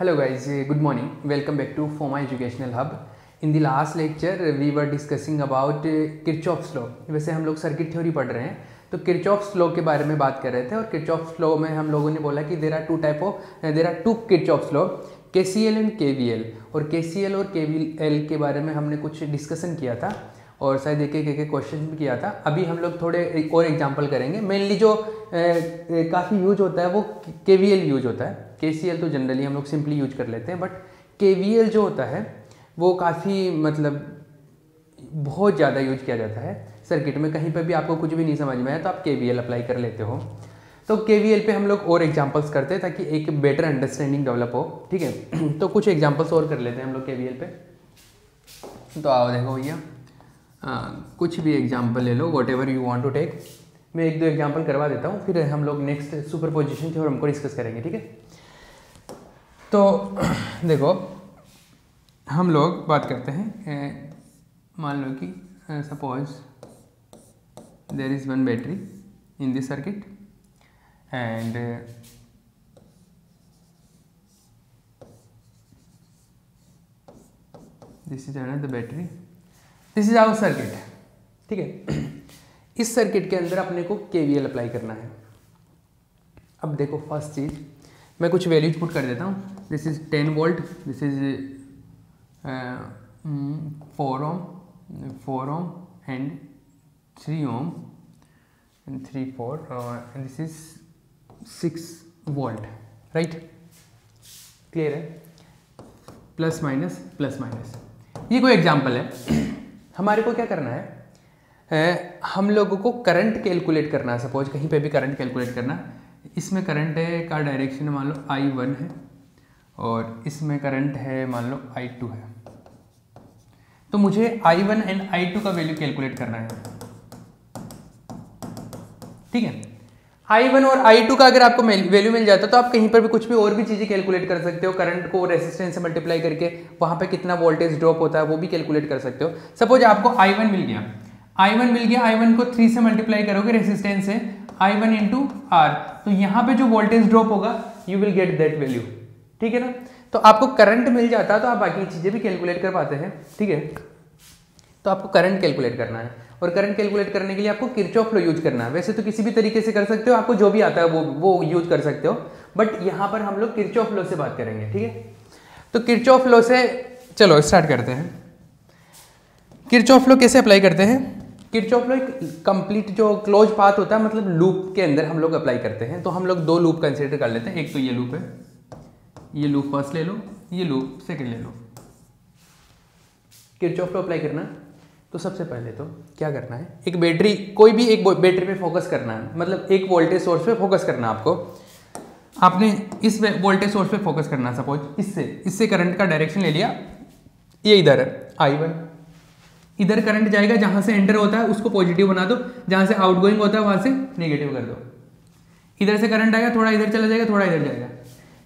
Hello guys, good morning. Welcome back to FOMA Educational Hub. In the last lecture we were discussing about Kirchhoff's law. वैसे हम लोग circuit theory पढ़ रहे हैं तो Kirchhoff's law के बारे में बात कर रहे थे और Kirchhoff's law में हम लोगों ने बोला कि there are two Kirchhoff's law, KCL and KVL. और KCL और KVL के बारे में हमने कुछ डिस्कशन किया था और शायद एक क्वेश्चन भी किया था। अभी हम लोग थोड़े एक और एग्जांपल करेंगे। मेनली जो काफ़ी यूज होता है वो KVL यूज होता है। KCL तो जनरली हम लोग सिंपली यूज कर लेते हैं, बट KVL जो होता है वो काफ़ी बहुत ज़्यादा यूज किया जाता है सर्किट में। कहीं पर भी आपको कुछ भी नहीं समझ में आया तो आप KVL अप्लाई कर लेते हो। तो KVL पे हम लोग और एग्जांपल्स करते हैं ताकि एक बेटर अंडरस्टैंडिंग डेवलप हो, ठीक है। तो कुछ एग्जांपल्स और कर लेते हैं हम लोग KVL पे। तो आओ देखो भैया, कुछ भी एग्जांपल ले लो, whatever you want to take. मैं एक दो एग्जांपल करवा देता हूँ, फिर हम लोग नेक्स्ट सुपरपोजिशन थ्योरम को डिस्कस करेंगे, ठीक है। तो देखो हम लोग बात करते हैं, मान लो कि suppose there is one battery in this circuit and this is another battery, this is our circuit, ठीक है। इस सर्किट के अंदर अपने को KVL अप्लाई करना है। अब देखो फर्स्ट चीज मैं कुछ वैल्यूज पुट कर देता हूँ। This is 10 volt, this is 4 ohm and 3 ohm and 3 4 and this is 6 volt, right. Clear है? प्लस माइनस ये कोई एग्जांपल है। हमारे को क्या करना है, हम लोगों को करंट कैलकुलेट करना है। सपोज कहीं पे भी करंट कैलकुलेट करना, इसमें करंट है का डायरेक्शन मान लो I1 है और इसमें करंट है मान लो I2 है। तो मुझे I1 एंड I2 का वैल्यू कैलकुलेट करना है, ठीक है। I1 और I2 का अगर आपको वैल्यू मिल जाता तो आप कहीं पर भी कुछ भी और भी चीज़ें कैलकुलेट कर सकते हो। करंट को रेजिस्टेंस से मल्टीप्लाई करके वहाँ पे कितना वोल्टेज ड्रॉप होता है वो भी कैलकुलेट कर सकते हो। सपोज आपको I1 मिल गया, I1 को 3 से मल्टीप्लाई करोगे रेजिस्टेंस से, I1 इंटू R, तो यहाँ पे जो वोल्टेज ड्रॉप होगा you will get that value, ठीक है ना। तो आपको करंट मिल जाता तो आप बाकी चीज़ें भी कैलकुलेट कर पाते हैं, ठीक है। तो आपको करंट कैलकुलेट करना है और करंट कैलकुलेट करने के लिए आपको किरचॉफ लॉ यूज करना है। वैसे तो किसी भी तरीके से कर सकते हो, आपको जो भी आता है वो यूज कर सकते हो, बट यहाँ पर हम लोग किरचॉफ लॉ से बात करेंगे, ठीक है। तो किरचॉफ लॉ से चलो स्टार्ट करते हैं। किरचॉफ लॉ कैसे अप्लाई करते हैं? किरचॉफ लॉ एक कंप्लीट जो क्लोज पाथ होता है, मतलब लूप के अंदर हम लोग अप्लाई करते हैं। तो हम लोग दो लूप कंसिडर कर लेते हैं। एक तो ये लूप है, ये लूप फर्स्ट ले लो, ये लूप सेकंड ले लो। किरचॉफ लॉ अप्लाई करना तो सबसे पहले तो क्या करना है, एक बैटरी, कोई भी एक बैटरी पे फोकस करना है, मतलब एक वोल्टेज सोर्स पे फोकस करना है आपको। आपने इस वोल्टेज सोर्स पे फोकस करना है। सपोज इससे करंट का डायरेक्शन ले लिया, ये इधर है I1, इधर करंट जाएगा, जहां से एंटर होता है उसको पॉजिटिव बना दो, जहां से आउटगोइंग होता है वहां से नेगेटिव कर दो। इधर से करंट आएगा, थोड़ा इधर चला जाएगा, थोड़ा इधर जाएगा।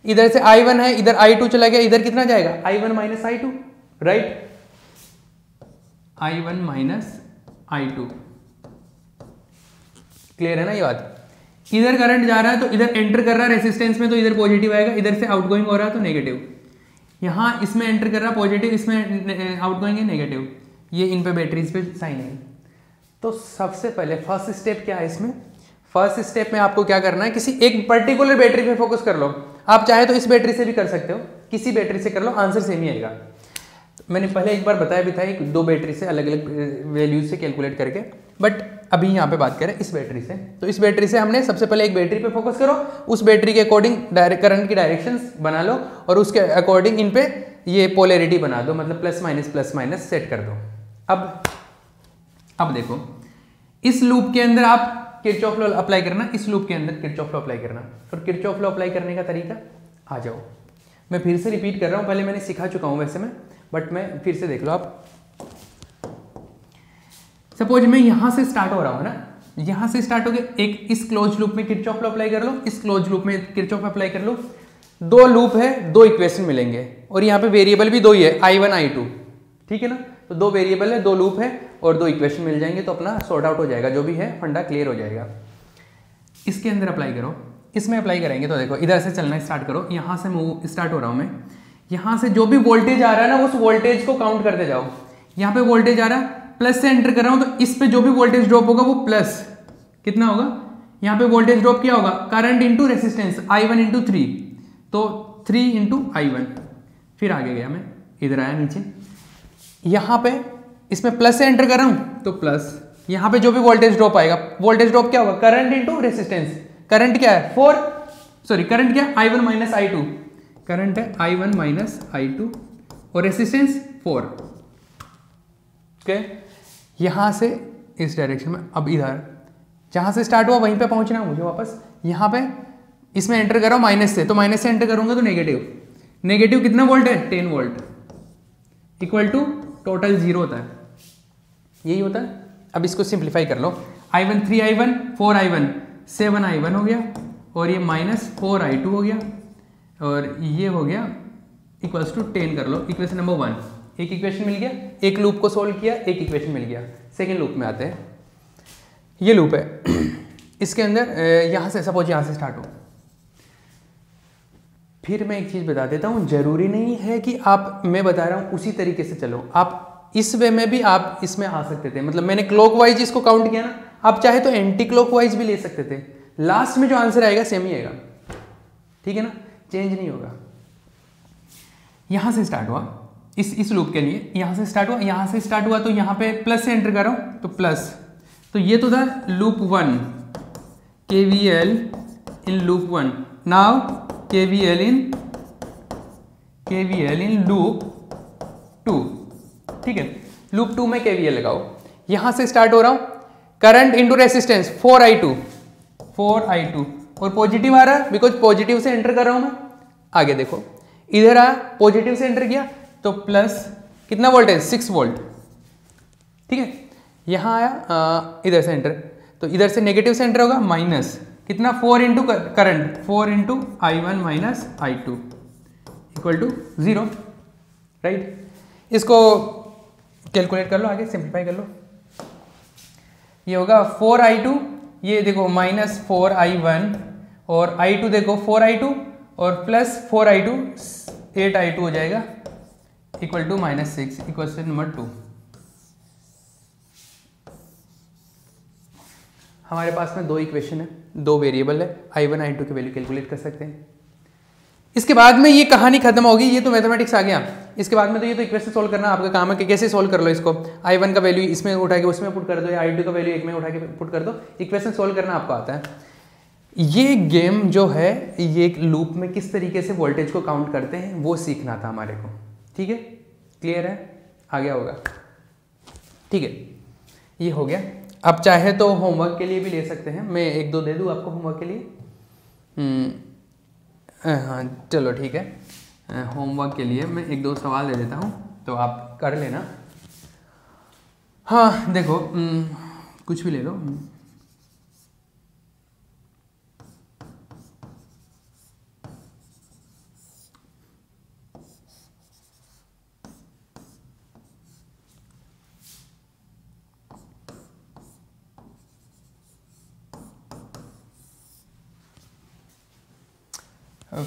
इधर से I1 है, इधर I2 चला गया, इधर कितना जाएगा I1 minus I2, right. I1 minus I2, clear है ना ये बात। इधर करंट जा रहा है तो इधर एंटर कर रहा है रेजिस्टेंस में, तो इधर पॉजिटिव आएगा, इधर से आउटगोइंग हो रहा है तो नेगेटिव। यहां इसमें एंटर कर रहा है पॉजिटिव, इसमें आउटगोइंग है नेगेटिव। ये इन पे बैटरीज पे साइन है। तो सबसे पहले फर्स्ट स्टेप क्या है इसमें? फर्स्ट स्टेप में आपको क्या करना है, किसी एक पर्टिकुलर बैटरी पे फोकस कर लो। आप चाहे तो इस बैटरी से भी कर सकते हो, किसी बैटरी से कर लो, आंसर सेम ही आएगा। मैंने पहले एक बार बताया भी था, एक दो बैटरी से अलग अलग वैल्यूज से कैलकुलेट करके, बट अभी यहाँ पे बात करें इस बैटरी से। तो इस बैटरी से हमने सबसे पहले एक बैटरी पे फोकस करो, उस बैटरी के अकॉर्डिंग करंट की डायरेक्शंस बना लो और उसके अकॉर्डिंग इन पे ये पोलैरिटी बना दो, मतलब प्लस माइनस सेट कर दो। अब देखो इस लूप के अंदर आप किरचॉफ लॉ अप्लाई करना, इस लूप के अंदर किरचॉफ लॉ अप्लाई करना। और किरचॉफ लॉ अप्लाई करने का तरीका आ जाओ, मैं फिर से रिपीट कर रहा हूँ, पहले मैंने सिखा चुका हूँ वैसे बट मैं फिर से देख लो आप। सपोज मैं यहां से स्टार्ट हो रहा हूं ना, यहां से स्टार्ट हो गया, एक इस क्लोज लूप में किरचॉफ लॉ अप्लाई कर लो, इस क्लोज लूप में किरचॉफ अप्लाई कर लो। दो लूप है, दो इक्वेशन मिलेंगे और यहाँ पे वेरिएबल भी दो ही है, I1 I2, ठीक है ना। तो दो वेरिएबल है, दो लूप है और दो इक्वेशन मिल जाएंगे, तो अपना सॉर्ट आउट हो जाएगा, जो भी है फंडा क्लियर हो जाएगा। इसके अंदर अप्लाई करो, इसमें अप्लाई करेंगे तो देखो इधर से चलना स्टार्ट करो, यहाँ से मूव स्टार्ट हो रहा हूँ मैं, यहाँ से जो भी वोल्टेज आ रहा है ना उस वोल्टेज को काउंट करते जाओ। यहाँ पे वोल्टेज आ रहा है, प्लस से एंटर कर रहा हूँ तो इस पे जो भी वोल्टेज ड्रॉप होगा वो प्लस कितना होगा, यहाँ पे वोल्टेज ड्रॉप क्या होगा, current into resistance I1 into 3, तो 3 इंटू I1। फिर आगे गया मैं, इधर आया नीचे, यहाँ पे इसमें प्लस से एंटर कर रहा हूँ तो प्लस, यहाँ पे जो भी वोल्टेज ड्रॉप आएगा, वोल्टेज ड्रॉप क्या होगा, करंट इंटू रेसिस्टेंस। करंट क्या है करंट क्या है I1 माइनस I2, करंट है I1 माइनस I2 और रेसिस्टेंस 4। ओके, यहाँ से इस डायरेक्शन में, अब इधर जहाँ से स्टार्ट हुआ वहीं पे पहुँचना मुझे वापस। यहाँ पे इसमें एंटर कर रहा हूँ माइनस से, तो माइनस से एंटर करूँगा तो नेगेटिव कितना वोल्ट है, 10 वोल्ट, इक्वल टू टोटल 0 होता है, यही होता है। अब इसको सिंप्लीफाई कर लो, I1 3I1 4I1 7I1 हो गया, और ये माइनस 4I2 हो गया, और ये हो गया इक्वल्स टू 10 कर लो, इक्वेशन नंबर 1। एक इक्वेशन मिल गया, एक लूप को सोल्व किया, एक इक्वेशन मिल गया। सेकेंड लूप में आते हैं, ये लूप है, इसके अंदर यहाँ से सपोज यहाँ से स्टार्ट हो। फिर मैं एक चीज़ बता देता हूँ, जरूरी नहीं है कि आप, मैं बता रहा हूँ उसी तरीके से चलो, आप इस वे में भी आप इसमें आ सकते थे। मतलब मैंने क्लॉकवाइज इसको काउंट किया ना, आप चाहे तो एंटी क्लॉकवाइज भी ले सकते थे, लास्ट में जो आंसर आएगा सेम ही आएगा, ठीक है ना, चेंज नहीं होगा। यहाँ से स्टार्ट हुआ, इस लूप के लिए यहाँ से स्टार्ट हुआ, यहाँ से स्टार्ट हुआ तो यहाँ पे प्लस से एंटर कर रहा हूँ तो प्लस, तो ये तो था loop 1, KVL in loop 1। Now KVL in loop 2, ठीक है। लूप 2 में KVL लगाओ, यहाँ से स्टार्ट हो रहा हूँ, करंट इंटू रेसिस्टेंस 4I2 और पॉजिटिव आ रहा है बिकॉज पॉजिटिव से एंटर कर रहा हूँ मैं। आगे देखो, इधर आया, पॉजिटिव से एंटर किया तो प्लस कितना वोल्टेज, 6 वोल्ट, ठीक है। यहाँ आया, इधर से एंटर, तो इधर से नेगेटिव से एंटर होगा, माइनस कितना, 4 into current, 4 into I1 minus I2 equal to 0, right. इसको कैलकुलेट कर लो, आगे सिंप्लीफाई कर लो। ये होगा 4I2, ये देखो माइनस 4I1, और I2 देखो 4I2 और प्लस 4I2 8I2 हो जाएगा, इक्वल टू -6, इक्वेशन नंबर 2। हमारे पास में 2 इक्वेशन है, 2 वेरिएबल है, I1 I2 की वैल्यू कैलकुलेट कर सकते हैं। इसके बाद में ये कहानी खत्म होगी, ये तो मैथमेटिक्स आ गया। इसके बाद में तो ये तो इक्वेशन सोल्व करना आपका काम है कि कैसे सोल्व कर लो इसको। I1 का वैल्यू इसमें उठा के उसमें पुट कर दो, या I2 का वैल्यू एक में उठा के पुट कर दो, इक्वेशन सोल्व करना आपको आता है। ये गेम जो है, ये एक लूप में किस तरीके से वोल्टेज को काउंट करते हैं वो सीखना था हमारे को, ठीक है। क्लियर है, आ गया होगा, ठीक है। ये हो गया। अब चाहे तो होमवर्क के लिए भी ले सकते हैं, मैं 1-2 दे दूँ आपको होमवर्क के लिए। हाँ चलो ठीक है, होमवर्क के लिए मैं 1-2 सवाल दे देता हूँ तो आप कर लेना। हाँ देखो, कुछ भी ले लो।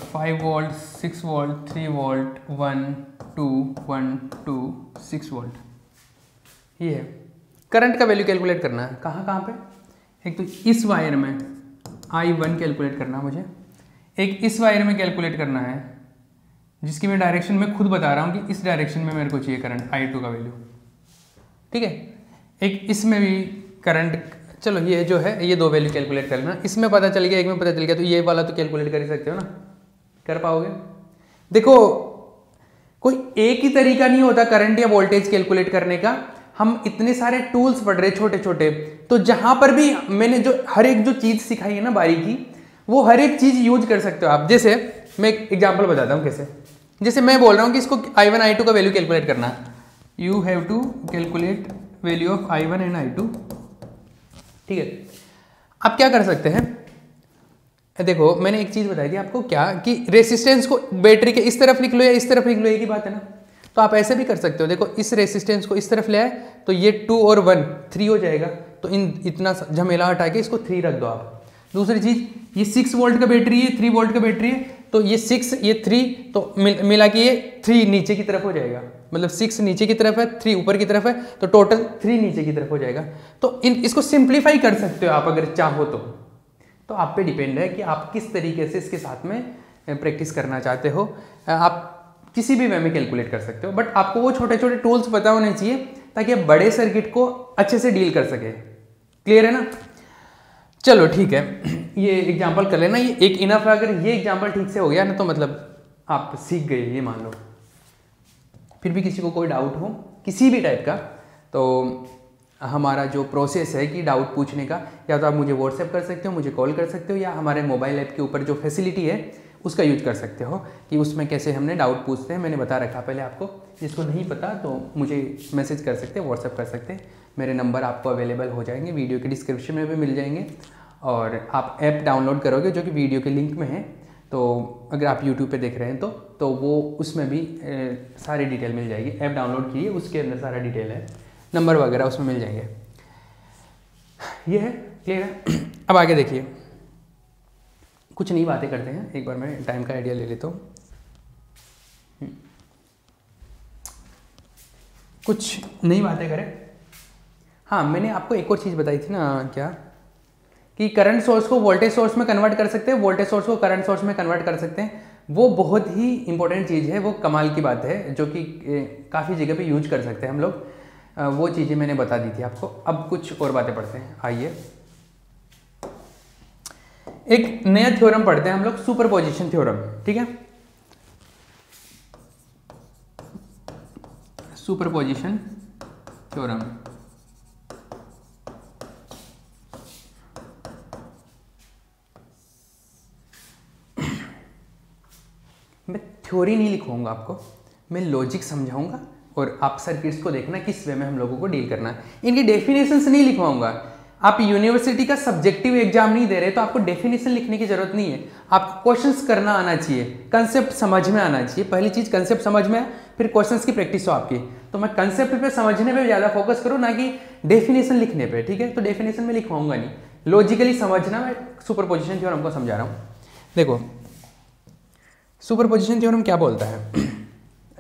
Five volt, 6 volt, 3 volt, 1 2 1 2 6 volt, ये है। करंट का वैल्यू कैलकुलेट करना है, कहाँ कहाँ पे, एक तो इस वायर में I1 कैलकुलेट करना है मुझे, एक इस वायर में कैलकुलेट करना है जिसकी मैं डायरेक्शन में खुद बता रहा हूँ कि इस डायरेक्शन में मेरे को चाहिए करंट I2 का वैल्यू, ठीक है। एक इसमें भी करंट, चलो ये जो है ये 2 वैल्यू कैलकुलेट करना, इसमें पता चल गया, एक में पता चल गया, तो ये वाला तो कैलकुलेट कर ही सकते हो ना, कर पाओगे। देखो कोई एक ही तरीका नहीं होता करंट या वोल्टेज कैलकुलेट करने का, हम इतने सारे टूल्स पढ़ रहे छोटे छोटे, तो जहां पर भी मैंने जो हर एक जो चीज सिखाई है ना बारीकी, वो हर एक चीज यूज कर सकते हो आप। जैसे मैं एक एग्जांपल बताता हूँ कैसे, जैसे मैं बोल रहा हूँ कि इसको I1 I2 का वैल्यू कैलकुलेट करना है, you have to calculate value of I1 and I2, ठीक है। आप क्या कर सकते हैं, देखो मैंने एक चीज बताई थी आपको, क्या कि रेसिस्टेंस को बैटरी के इस तरफ लिख लो या इस तरफ लिख लो, एक ही बात है ना। तो आप ऐसे भी कर सकते हो, देखो इस रेसिस्टेंस को इस तरफ ले आए तो ये 2 और 1 3 हो जाएगा, तो इतना झमेला हटा के इसको 3 रख दो आप। दूसरी चीज, ये 6 वोल्ट का बैटरी है, 3 वोल्ट का बैटरी है, तो ये 6 ये 3 तो मिला के ये 3 नीचे की तरफ हो जाएगा, मतलब 6 नीचे की तरफ है, 3 ऊपर की तरफ है, तो टोटल 3 नीचे की तरफ हो जाएगा। तो इसको सिंप्लीफाई कर सकते हो आप अगर चाहो तो आप पे डिपेंड है कि आप किस तरीके से इसके साथ में प्रैक्टिस करना चाहते हो। आप किसी भी वे में कैलकुलेट कर सकते हो, बट आपको वो छोटे छोटे टूल्स पता होने चाहिए ताकि आप बड़े सर्किट को अच्छे से डील कर सके। क्लियर है ना? चलो ठीक है, ये एग्जांपल कर लेना, ये एक इनफ है। अगर ये एग्जांपल ठीक से हो गया ना तो मतलब आप सीख गए, ये मान लो। फिर भी किसी को कोई डाउट हो किसी भी टाइप का, तो हमारा जो प्रोसेस है कि डाउट पूछने का, या तो आप मुझे व्हाट्सएप कर सकते हो, मुझे कॉल कर सकते हो, या हमारे मोबाइल ऐप के ऊपर जो फैसिलिटी है उसका यूज कर सकते हो कि उसमें कैसे हमने डाउट पूछते हैं। मैंने बता रखा पहले आपको, जिसको नहीं पता तो मुझे मैसेज कर सकते हैं, व्हाट्सएप कर सकते हैं। मेरे नंबर आपको अवेलेबल हो जाएंगे, वीडियो के डिस्क्रिप्शन में भी मिल जाएंगे, और आप ऐप डाउनलोड करोगे जो कि वीडियो के लिंक में है। तो अगर आप यूट्यूब पे देख रहे हैं तो वो उसमें भी सारी डिटेल मिल जाएगी। ऐप डाउनलोड कीजिए, उसके अंदर सारा डिटेल है, नंबर वगैरह उसमें मिल जाएंगे। ये है, क्लियर है? अब आगे देखिए, कुछ नई बातें करते हैं। एक बार मैं टाइम का आइडिया ले लेता हूँ, कुछ नई बातें करें। हाँ, मैंने आपको एक और चीज़ बताई थी ना, क्या कि करंट सोर्स को वोल्टेज सोर्स में कन्वर्ट कर सकते हैं, वोल्टेज सोर्स को करंट सोर्स में कन्वर्ट कर सकते हैं। वो बहुत ही इंपॉर्टेंट चीज़ है, वो कमाल की बात है, जो कि काफ़ी जगह पे यूज कर सकते हैं हम लोग। वो चीज़ें मैंने बता दी थी आपको। अब कुछ और बातें पढ़ते हैं, आइए। एक नया थ्योरम पढ़ते हैं हम लोग, सुपरपोजिशन थ्योरम। ठीक है, सुपरपोजिशन थ्योरम। मैं थ्योरी नहीं लिखवाऊंगा आपको, मैं लॉजिक समझाऊंगा, और आप सर्किट्स को देखना किस वे में हम लोगों को डील करना है। इनकी डेफिनेशंस नहीं लिखवाऊंगा। आप यूनिवर्सिटी का सब्जेक्टिव एग्जाम नहीं दे रहे तो आपको डेफिनेशन लिखने की जरूरत नहीं है। आपको क्वेश्चंस करना आना चाहिए, कंसेप्ट समझ में आना चाहिए। पहली चीज कंसेप्ट समझ में, फिर क्वेश्चंस की प्रैक्टिस हो आपकी। तो मैं कंसेप्ट पे समझने पे ज्यादा फोकस करूँ, ना कि डेफिनेशन लिखने पे। ठीक है, तो डेफिनेशन में लिखवाऊंगा नहीं, लॉजिकली समझना। मैं सुपरपोजिशन थ्योरम को समझा रहा हूँ। देखो, सुपरपोजिशन थ्योरम क्या बोलता है?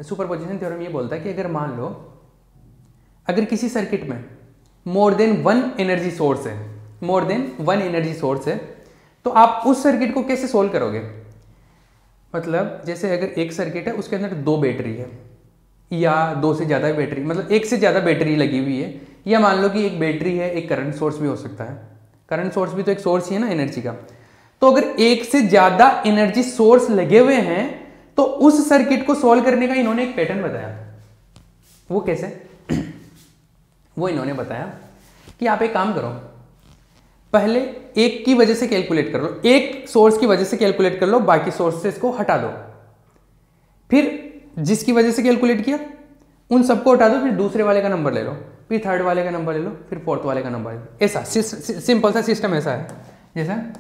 सुपरपोजिशन थ्योरम ये बोलता है कि अगर मान लो, अगर किसी सर्किट में more than one energy source है, more than one energy source है, तो आप उस सर्किट को कैसे सोल्व करोगे? मतलब जैसे अगर एक सर्किट है, उसके अंदर 2 बैटरी है, या 2 से ज़्यादा बैटरी, मतलब 1 से ज़्यादा बैटरी लगी हुई है, या मान लो कि एक बैटरी है, एक करंट सोर्स भी हो सकता है। करंट सोर्स भी तो एक सोर्स ही है ना एनर्जी का। तो अगर 1 से ज़्यादा एनर्जी सोर्स लगे हुए हैं, तो उस सर्किट को सोल्व करने का इन्होंने एक पैटर्न बताया। वो कैसे? वो इन्होंने बताया कि आप एक काम करो, पहले एक की वजह से कैलकुलेट कर लो, एक सोर्स की वजह से कैलकुलेट कर लो, बाकी सोर्सेस को हटा दो। फिर जिसकी वजह से कैलकुलेट किया उन सबको हटा दो, फिर दूसरे वाले का नंबर ले लो, फिर थर्ड वाले का नंबर ले लो, फिर फोर्थ वाले का नंबर ले लो। ऐसा सिंपल सा सिस्टम ऐसा है।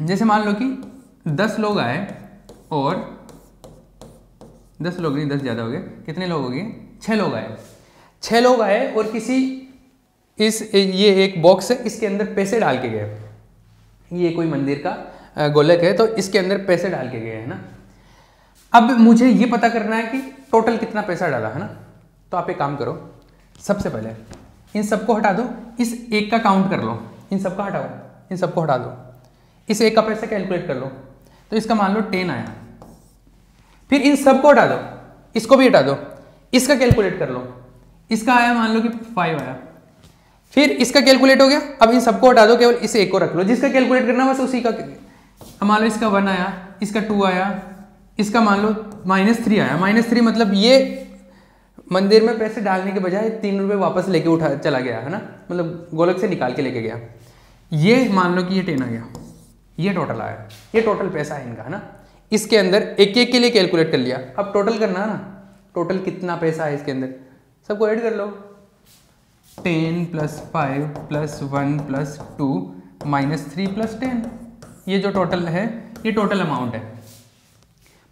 जैसे मान लो कि 10 लोग आए, और 10 लोग नहीं, 10 ज़्यादा हो गए, कितने लोग हो गए? 6 लोग आए। 6 लोग आए और किसी ये एक बॉक्स है, इसके अंदर पैसे डाल के गए। ये कोई मंदिर का गोलक है, तो इसके अंदर पैसे डाल के गए, है ना। अब मुझे ये पता करना है कि टोटल कितना पैसा डाला, है ना। तो आप एक काम करो, सबसे पहले इन सबको हटा दो, इस एक का काउंट कर लो, इन सबका हटाओ, इन सबको हटा दो, इस एक का पैसा कैलकुलेट कर लो, तो इसका मान लो 10 आया। फिर इन सबको हटा दो, इसको भी हटा दो, इसका कैलकुलेट कर लो, इसका आया मान लो कि 5 आया। फिर इसका कैलकुलेट हो गया, अब इन सबको हटा दो, केवल इसे एक को रख लो, जिसका कैलकुलेट करना बस उसी का। मान लो इसका 1 आया, इसका 2 आया, इसका मान लो -3 आया। -3 मतलब ये मंदिर में पैसे डालने के बजाय 3 रुपये वापस लेके उठा चला गया, है ना, मतलब गोलक से निकाल के लेके गया। ये मान लो कि ये 10 आ गया, ये टोटल आया, ये टोटल पैसा है इनका, है ना। इसके अंदर एक एक के लिए कैलकुलेट कर लिया, अब टोटल करना है ना, टोटल कितना पैसा है इसके अंदर, सबको ऐड कर लो। 10 + 5 + 1 + 2 -3 + 10, ये जो टोटल है ये टोटल अमाउंट है।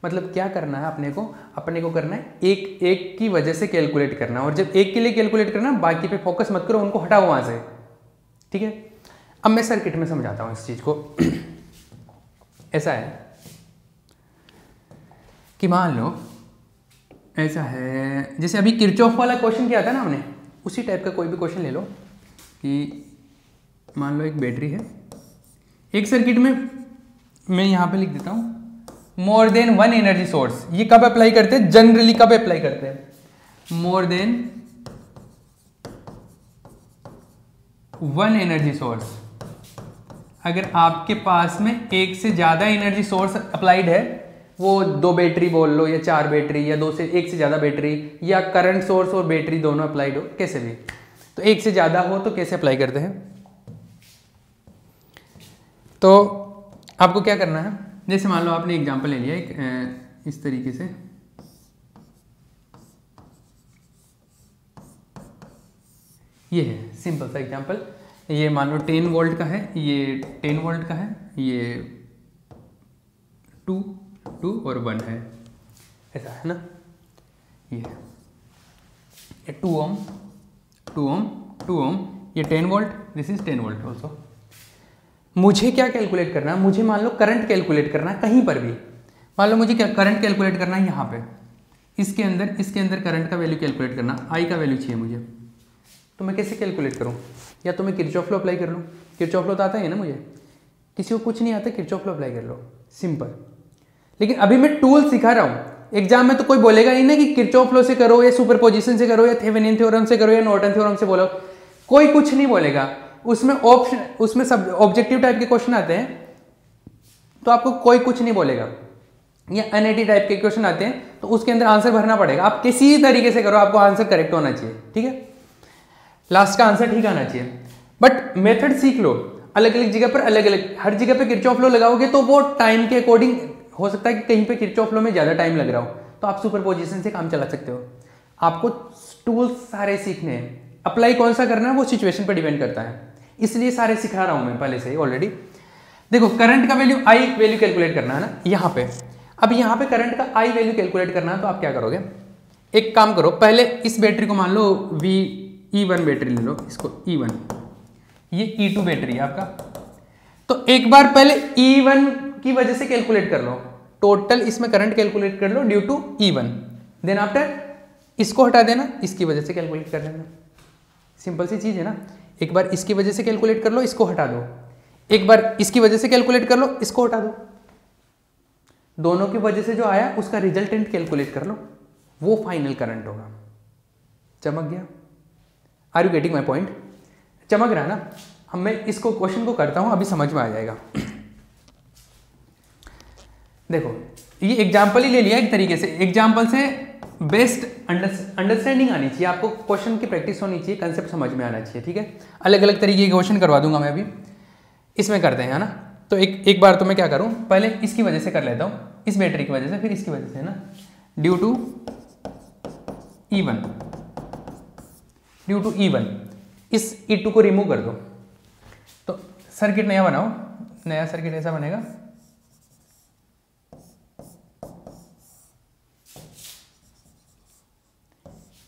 मतलब क्या करना है अपने को करना है एक एक की वजह से कैलकुलेट करना है, और जब एक के लिए कैलकुलेट करना बाकी पे फोकस मत करो, उनको हटाओ वहां से, ठीक है। अब मैं सर्किट में समझाता हूँ इस चीज़ को। ऐसा है कि मान लो ऐसा है, जैसे अभी किरचॉफ वाला क्वेश्चन किया था ना हमने, उसी टाइप का कोई भी क्वेश्चन ले लो कि मान लो एक बैटरी है, एक सर्किट में मैं यहाँ पे लिख देता हूँ मोर देन वन एनर्जी सोर्स। ये कब अप्लाई करते हैं, जनरली कब अप्लाई करते हैं, मोर देन वन एनर्जी सोर्स। अगर आपके पास में एक से ज़्यादा एनर्जी सोर्स अप्लाइड है, वो 2 बैटरी बोल लो या 4 बैटरी या 2 से 1 से ज़्यादा बैटरी या करंट सोर्स और बैटरी दोनों अप्लाइड हो, कैसे भी, तो 1 से ज़्यादा हो तो कैसे अप्लाई करते हैं। तो आपको क्या करना है, जैसे मान लो आपने एग्जांपल ले लिया एक इस तरीके से, ये है सिंपल सा एग्जांपल। ये मान लो 10 वोल्ट का है, ये 10 वोल्ट का है, ये 2 और 1 है, ऐसा है ना। ये 2 ओम 2 ओम 2 ओम, ये 10 volt, this is 10 volt also. मुझे क्या कैलकुलेट करना है, मुझे मान लो करंट कैलकुलेट करना है कहीं पर भी। मान लो मुझे करंट कैलकुलेट करना है यहाँ पे, इसके अंदर करंट का वैल्यू कैलकुलेट करना, आई का वैल्यू चाहिए मुझे, तो मैं कैसे कैलकुलेट करूँ, या तो मैं किरचॉफ लॉ अप्लाई कर लूँ। किरचॉफ लॉ तो आता है ना मुझे, किसी को कुछ नहीं आता, किरचॉफ लॉ अप्लाई कर लो, सिंपल। लेकिन अभी मैं टूल सिखा रहा हूँ, एग्जाम में तो कोई बोलेगा ही ना कि किरचॉफ लॉ से करो या सुपरपोजिशन से करो या थेवेनिन थ्योरम से करो या नॉर्टन थ्योरम से बोलो, कोई कुछ नहीं बोलेगा। उसमें सब ऑब्जेक्टिव टाइप के क्वेश्चन आते हैं तो आपको कोई कुछ नहीं बोलेगा, या एनआईटी टाइप के क्वेश्चन आते हैं तो उसके अंदर आंसर भरना पड़ेगा। आप किसी तरीके से करो, आपको आंसर करेक्ट होना चाहिए, ठीक है, लास्ट का आंसर ठीक आना चाहिए। बट मेथड सीख लो, अलग अलग जगह पर अलग अलग, हर जगह पे किरचॉफ लॉ लगाओगे तो वो टाइम के अकॉर्डिंग हो सकता है कि कहीं पे किरचॉफ लॉ में ज़्यादा टाइम लग रहा हो, तो आप सुपरपोजिशन से काम चला सकते हो। आपको टूल्स सारे सीखने हैं, अप्लाई कौन सा करना है वो सिचुएशन पर डिपेंड करता है, इसलिए सारे सिखा रहा हूं मैं पहले से ही ऑलरेडी। देखो करंट का वैल्यू आई वैल्यू कैलकुलेट करना है ना यहाँ पे। अब यहाँ पे करंट का आई वैल्यू कैलकुलेट करना है तो आप क्या करोगे, एक काम करो, पहले इस बैटरी को मान लो E1 बैटरी ले लो, इसको E1, ये E2 बैटरी है आपका। तो एक बार पहले E1 की वजह से कैलकुलेट कर लो, टोटल इसमें करंट कैलकुलेट कर लो due to E1, then after इसको हटा देना, इसकी वजह से कैलकुलेट कर लेना। सिंपल सी चीज है ना, एक बार इसकी वजह से कैलकुलेट कर लो, इसको हटा दो, एक बार इसकी वजह से कैलकुलेट कर लो, इसको हटा दो, दोनों की वजह से जो आया उसका रिजल्टेंट कैलकुलेट कर लो, वो फाइनल करंट होगा। चमक गया? Are you getting my point? चमक रहा है ना? अब मैं इसको क्वेश्चन को करता हूं, अभी समझ में आ जाएगा। देखो ये एग्जाम्पल ही ले लिया एक तरीके से, एग्जाम्पल से बेस्ट अंडरस्टैंडिंग आनी चाहिए आपको, क्वेश्चन की प्रैक्टिस होनी चाहिए, कंसेप्ट समझ में आना चाहिए, ठीक है। अलग अलग तरीके के क्वेश्चन करवा दूंगा मैं अभी, इसमें करते हैं, है ना। तो एक बार तो मैं क्या करूं, पहले इसकी वजह से कर लेता हूं, इस बैटरी की वजह से, फिर इसकी वजह से, है ना, due to E1, due to E1, इस E2 को रिमूव कर दो, तो सर्किट नया बनाओ, नया सर्किट ऐसा बनेगा,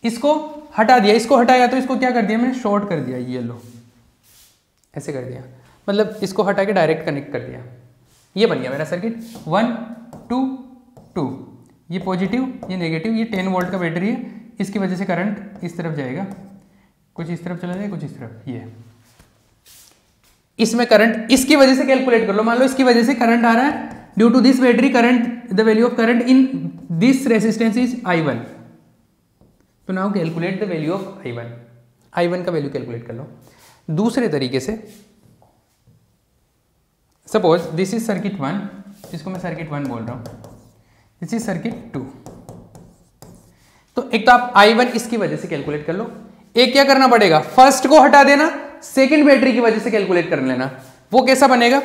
इसको हटा दिया, इसको हटाया तो इसको क्या कर दिया मैंने, शॉर्ट कर दिया, ये लो ऐसे कर दिया, मतलब इसको हटा के डायरेक्ट कनेक्ट कर दिया, ये बन गया मेरा सर्किट 1 2 2, ये पॉजिटिव ये नेगेटिव, ये 10 वोल्ट का बैटरी है, इसकी वजह से करंट इस तरफ जाएगा, कुछ इस तरफ चला जाएगा, कुछ इस तरफ, ये इसमें करंट इसकी वजह से कैलकुलेट कर लो, मान लो इसकी वजह से करंट आ रहा है, due to this battery current, the value of current in this resistance is I1, तो now calculate the value of I1 का वैल्यू कैलकुलेट कर लो। दूसरे तरीके से सपोज दिस इज सर्किट 1, इसको मैं सर्किट 1 बोल रहा हूं, दिस इज सर्किट 2, तो एक तो आप I1 इसकी वजह से कैलकुलेट कर लो, एक क्या करना पड़ेगा, फर्स्ट को हटा देना, सेकंड बैटरी की वजह से कैलकुलेट कर लेना, वो कैसा बनेगा,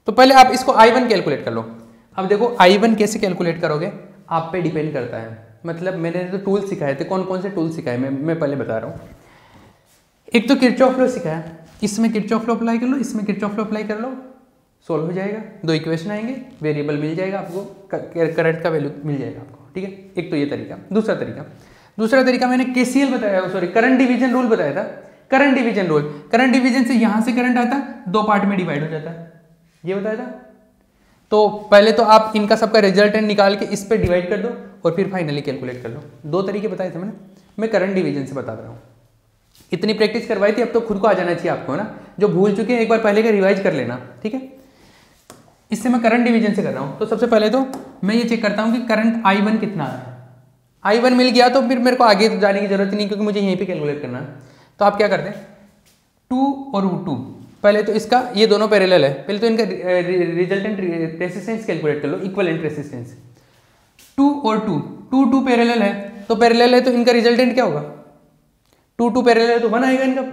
तो पहले आप इसको I1 कैलकुलेट कर लो। अब देखो I1 कैसे कैलकुलेट करोगे, आप पे डिपेंड करता है, मतलब मैंने तो टूल सिखाए थे, कौन कौन से टूल सिखाए मैं पहले बता रहा हूँ। एक तो किरचॉफ लॉ सिखाया, इसमें किरचॉफ लॉ अप्लाई कर लो, इसमें किरचॉफ लॉ अप्लाई कर लो, सोल्व हो जाएगा, 2 इक्वेशन आएंगे, वेरिएबल मिल जाएगा आपको, करंट का वैल्यू मिल जाएगा आपको, ठीक है। एक तो ये तरीका। दूसरा तरीका मैंने KCL बताया, सॉरी करंट डिवीजन रूल बताया था, current division rule, current division से यहां से करंट आता है, दो पार्ट में डिवाइड हो जाता है, ये बताया था। तो पहले तो आप इनका सबका रिजल्टेंट निकाल के इस पे डिवाइड कर दो और फिर फाइनली कैलकुलेट कर लो। दो तरीके बताए थे मैंने, मैं करंट डिवीजन से बता रहा हूँ। इतनी प्रैक्टिस करवाई थी, अब तो खुद को आ जाना चाहिए आपको ना, जो भूल चुके हैं एक बार पहले का रिवाइज कर लेना, ठीक है। इससे मैं करंट डिवीजन से कर रहा हूँ। तो सबसे पहले तो मैं ये चेक करता हूँ कि करंट I1 कितना है। I1 मिल गया तो फिर मेरे को आगे जाने की जरूरत नहीं, क्योंकि मुझे यहीं पे कैलकुलेट करना है। तो आप क्या करते हैं, 2 और 2, पहले तो इसका ये दोनों पैरेलल है, पहले तो इनका रिजल्टेंट रेसिस्टेंस कैलकुलेट कर लो, इक्विवेलेंट रेसिस्टेंस। 2 और 2 पैरेलल है, तो पैरेलल है तो इनका रिजल्टेंट क्या होगा, 2 पैरेलल है तो 1 आएगा इनका,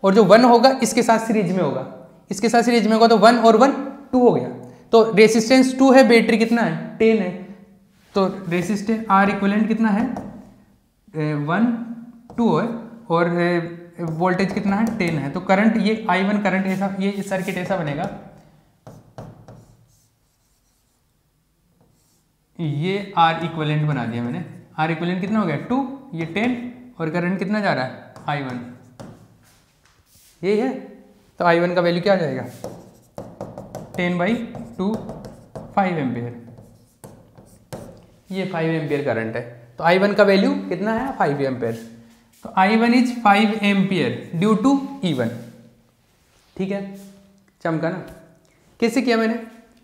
और जो 1 होगा इसके साथ सीरीज में होगा, इसके साथ सीरीज में होगा तो 1 और 1 2 हो गया। तो रेसिस्टेंस 2 है, बैटरी कितना है 10 है, तो रेसिस्टेंस आर इक्विवेलेंट कितना है 1 2 है, और वोल्टेज कितना है 10 है। तो करंट ये I1 करंट ऐसा, ये सर्किट ऐसा बनेगा, ये आर इक्विवेलेंट बना दिया मैंने। आर इक्विवेलेंट कितना हो गया 2, ये 10, और करंट कितना जा रहा है I1, यही है। तो I1 का वैल्यू क्या आ जाएगा 10/2 5 एम्पियर, ये 5 एम्पियर करंट है। तो I1 का वैल्यू कितना है 5 एम्पियर। तो I1 is 5 ampere due to E1, ठीक है, चमका ना। कैसे किया मैंने,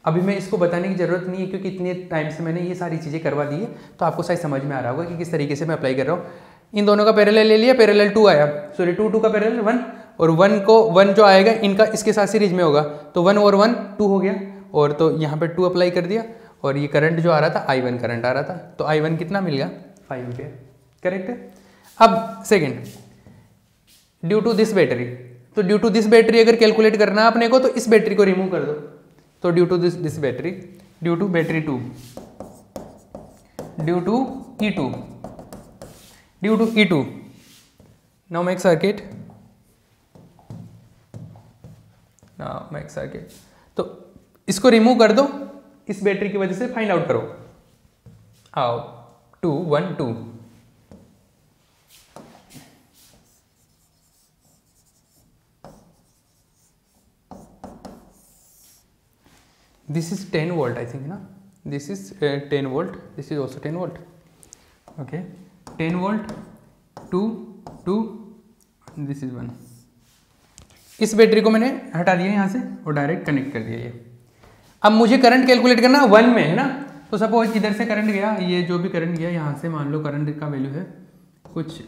अभी मैं इसको बताने की जरूरत नहीं है, क्योंकि इतने टाइम से मैंने ये सारी चीज़ें करवा दी है, तो आपको शायद समझ में आ रहा होगा कि किस तरीके से मैं अप्लाई कर रहा हूँ। इन दोनों का पैरेलल ले लिया, पैरेलल 2 आया, सॉरी 2 का पैरेलल 1, और 1 जो आएगा इनका इसके साथ सीरीज में होगा, तो 1 और 1 2 हो गया, और तो यहाँ पे 2 अप्लाई कर दिया, और ये करंट जो आ रहा था I1 करंट आ रहा था, तो I1 कितना मिल गया 5 एम्पियर, करेक्ट है। अब second, due to this battery, तो ड्यू टू दिस बैटरी अगर कैलकुलेट करना है अपने को, तो इस बैटरी को रिमूव कर दो। तो due to this battery, due to battery 2, due to E2, due to E2, now make circuit, now make circuit. तो इसको रिमूव कर दो, इस बैटरी की वजह से फाइंड आउट करो। आओ 2 1 2, this is 10 volt I think na, this is 10 volt, this is also 10 volt, okay 10 volt 2 2, this is 1। इस बैटरी को मैंने हटा दिया यहाँ से और डायरेक्ट कनेक्ट कर दिया ये। अब मुझे करंट कैलकुलेट करना 1 में है ना, तो सपोज इधर से करंट गया, ये जो भी करंट गया यहाँ से, मान लो करंट का वैल्यू है कुछ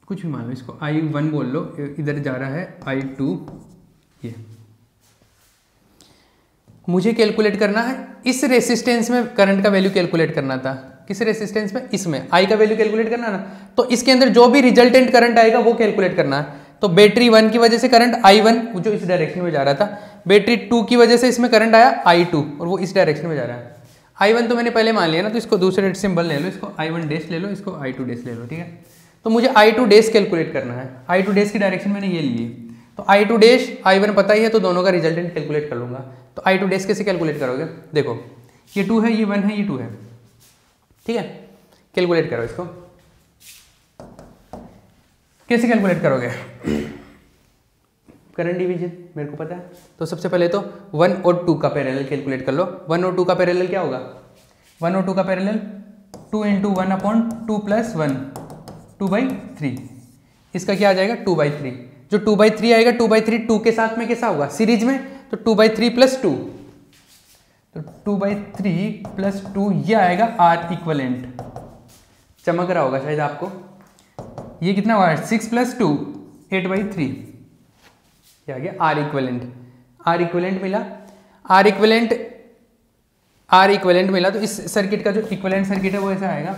कुछ भी मान लो, इसको I1 बोल लो, इधर जा रहा है I2, ये मुझे कैलकुलेट करना है इस रेसिस्टेंस में, करंट का वैल्यू कैलकुलेट करना था, किस रेसिस्टेंस में, इसमें I का वैल्यू कैलकुलेट करना ना, तो इसके अंदर जो भी रिजल्टेंट करंट आएगा वो कैलकुलेट करना है। तो बैटरी 1 की वजह से करंट I1 जो इस डायरेक्शन में जा रहा था, बैटरी 2 की वजह से इसमें करंट आया I2 और वो इस डायरेक्शन में जा रहा है। I1 तो मैंने पहले मान लिया ना, तो इसको दूसरे सिंबल ले लो, इसको I1 डैश ले लो, इसको I2 डैश ले लो, ठीक है। तो मुझे I2 डैश कैलकुलेट करना है, I2 डैश की डायरेक्शन मैंने ये ली, तो I2 डैश I1 पता ही है, तो दोनों का रिजल्टेंट कैलकुलेट कर लूंगा। तो I2 डैश कैसे कैलकुलेट करोगे, देखो ये 2 है, ये 1 है, ये 2 है, ठीक है। कैलकुलेट करो इसको, कैसे कैलकुलेट करोगे, करंट डिवीजन मेरे को पता है, तो सबसे पहले तो 1 और 2 का पैरेलल कैलकुलेट कर लो। 1 और 2 का पैरेलल क्या होगा, 1 और 2 का पैरेलल 2 × 1/2 + 1 2/3, इसका क्या आ जाएगा 2/3। जो 2/3 आएगा, 2/3 2 के साथ में कैसा होगा सीरीज में, तो 2/3 + 2, तो 2/3 + 2 ये आएगा R इक्विवेलेंट। चमक रहा होगा शायद आपको, ये कितना हुआ 6 + 2 8/3, ये आ गया R इक्विवेलेंट। R इक्विवेलेंट मिला, R इक्विवेलेंट मिला, तो इस सर्किट का जो इक्विवेलेंट सर्किट है वो ऐसा आएगा,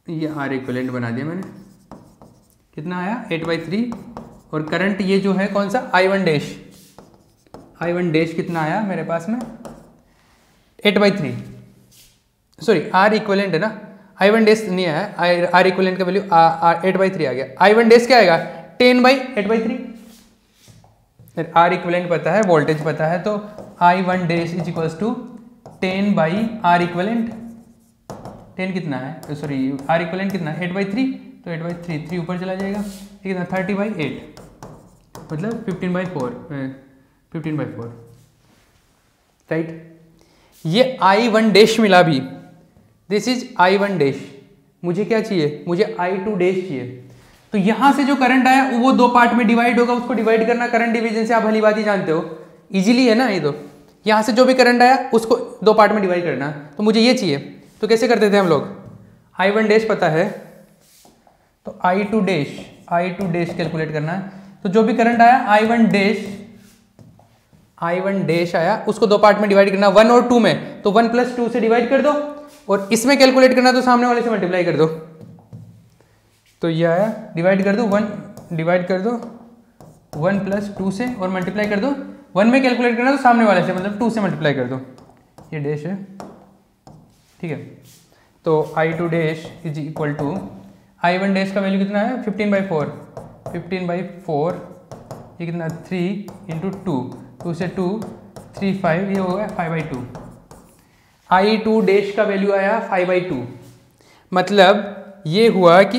ये R इक्विवेलेंट बना दिया मैंने, कितना आया 8/3, और करंट ये जो है कौन सा I1 डैश, I1 डैश कितना आया मेरे पास में 8/3, सॉरी R इक्विवेलेंट है ना, I1 डैश नहीं आया, R इक्विवेलेंट का वैल्यू 8/3 आ गया। I1 डैश क्या आएगा 10/8/3, R इक्विवेलेंट पता है, वोल्टेज पता है, तो I1 dash is equals to 10/R equivalent, 10 कितना है, सॉरी आर इक्वलेंट कितना है 8/3, तो 8/3 3 ऊपर चला जाएगा, ये कितना 30/8 मतलब 15/4 राइट। ये I1 डैश मिला भी, दिस इज I1 डैश, मुझे क्या चाहिए, मुझे I2 डैश चाहिए। तो यहां से जो करंट आया वो दो पार्ट में डिवाइड होगा, उसको डिवाइड करना करंट डिवीजन से आप भली बात ही जानते हो, इजीली है ना ये। तो यहां से जो भी करंट आया उसको दो पार्ट में डिवाइड करना, तो मुझे ये चाहिए। तो कैसे करते थे हम लोग, I1 डैश पता है तो I2 डैश कैलकुलेट करना है। तो जो भी करंट आया I1 डैश आया उसको दो पार्ट में डिवाइड करना, 1 और 2 में, तो 1 + 2 से डिवाइड कर दो, और इसमें कैलकुलेट करना तो सामने वाले से मल्टीप्लाई कर दो। तो ये आया, डिवाइड कर दो 1 + 2 से और मल्टीप्लाई कर दो, 1 में कैलकुलेट करना तो सामने वाले से मतलब 2 से मल्टीप्लाई कर दो, ये डैश है, ठीक है। तो I2 dash is equal to I1 dash का वैल्यू कितना है 15/4, ये कितना 3 × 2 से 2 3 5, ये हो गया 5/2। I2 डैश का वैल्यू आया 5/2, मतलब ये हुआ कि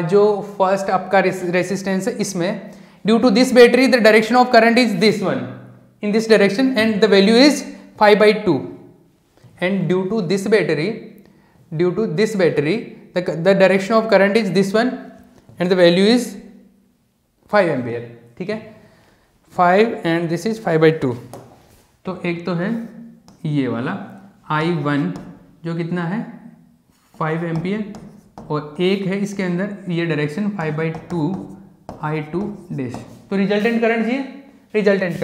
जो फर्स्ट आपका रेसिस्टेंस है इसमें, due to this battery the direction of current is this one, in this direction and the value is 5/2, and due to this battery the direction of current is this one and the value is 5 ampere, ठीक है 5 and this is 5/2। तो एक तो है ये वाला I1 जो कितना है 5 एम्पियर, और एक है इसके अंदर ये डायरेक्शन 5/2 I2 डैश। तो रिजल्टेंट करंट चाहिए, रिजल्टेंट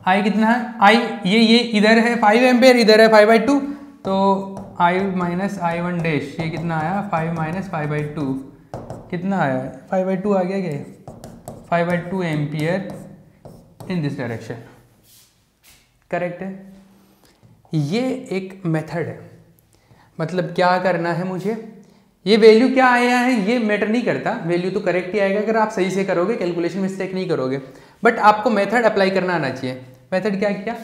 I कितना है, I ये इधर है 5 एम्पियर, इधर है 5/2, तो I - I1 डैश ये कितना आया 5 - 5/2 कितना आया 5/2 आ गया क्या, 5/2 ampere in this direction, correct है। ये एक मेथड है, मतलब क्या करना है मुझे, ये वैल्यू क्या आया है ये मैटर नहीं करता, वैल्यू तो करेक्ट ही आएगा अगर आप सही से करोगे, कैलकुलेशन मिस्टेक नहीं करोगे, बट आपको मेथड अप्लाई करना आना चाहिए। मेथड क्या किया,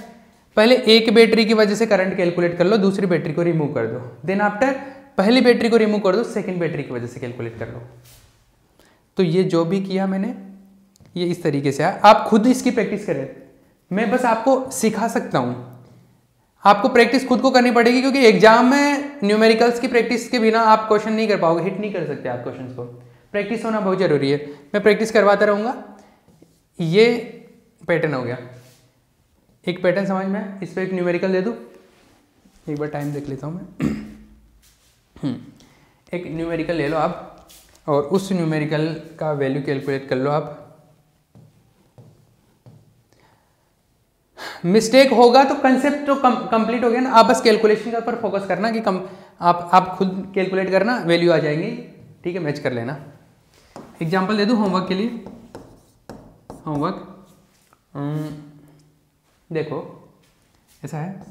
पहले एक बैटरी की वजह से करंट कैलकुलेट कर लो, दूसरी बैटरी को रिमूव कर दो, देन आफ्टर पहली बैटरी को रिमूव कर दो, सेकंड बैटरी की वजह से कैलकुलेट कर लो। तो ये जो भी किया मैंने ये इस तरीके से आया, आप खुद इसकी प्रैक्टिस करें, मैं बस आपको सिखा सकता हूँ, आपको प्रैक्टिस खुद को करनी पड़ेगी, क्योंकि एग्जाम में न्यूमेरिकल्स की प्रैक्टिस के बिना आप क्वेश्चन नहीं कर पाओगे, हिट नहीं कर सकते आप क्वेश्चन को, प्रैक्टिस होना बहुत जरूरी है। मैं प्रैक्टिस करवाता रहूँगा। ये पैटर्न हो गया, एक पैटर्न समझ में, इस पर एक न्यूमेरिकल दे दूँ, एक बार टाइम देख लेता हूँ मैं। एक न्यूमेरिकल ले लो आप, और उस न्यूमेरिकल का वैल्यू कैलकुलेट कर लो आप। मिस्टेक होगा तो कंसेप्ट तो कंप्लीट हो गया ना, आप बस कैलकुलेशन के ऊपर फोकस करना कि आप खुद कैलकुलेट करना, वैल्यू आ जाएंगी, ठीक है, मैच कर लेना। एग्जांपल दे दूँ होमवर्क के लिए, होमवर्क देखो ऐसा है,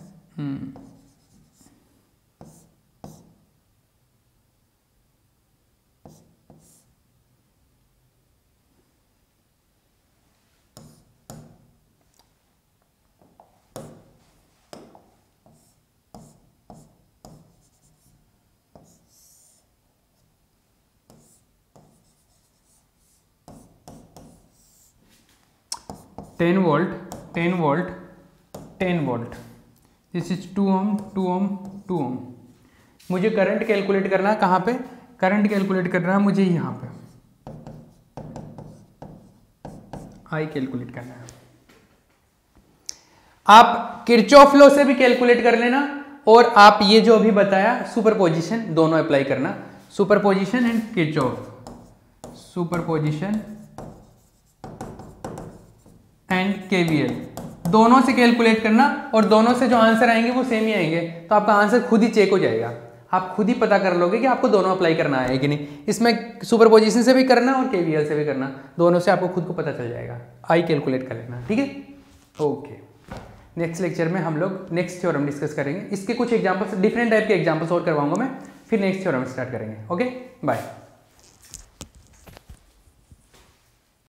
10 वोल्ट, दिस इज 2 ओम। मुझे करंट कैलकुलेट करना है, कहाँ पे करंट कैलकुलेट करना है मुझे, यहाँ पे आई कैलकुलेट करना है। आप किरचॉफ लॉ से भी कैलकुलेट कर लेना, और आप ये जो अभी बताया सुपरपोजिशन दोनों अप्लाई करना, superposition and Kirchhoff, superposition and KVL दोनों से कैलकुलेट करना, और दोनों से जो आंसर आएंगे वो सेम ही आएंगे, तो आपका आंसर खुद ही चेक हो जाएगा, आप खुद ही पता कर लोगे कि आपको दोनों अप्लाई करना है कि नहीं। इसमें सुपरपोजिशन से भी करना और केवीएल से भी करना, दोनों से आपको खुद को पता चल जाएगा, आई कैलकुलेट कर लेना, ठीक है। ओके, नेक्स्ट लेक्चर में हम लोग नेक्स्ट थ्योरम डिस्कस करेंगे, इसके कुछ एग्जांपल्स, डिफरेंट टाइप के एग्जांपल्स और करवाऊंगा मैं, फिर नेक्स्ट थ्योरम स्टार्ट करेंगे। Okay, bye.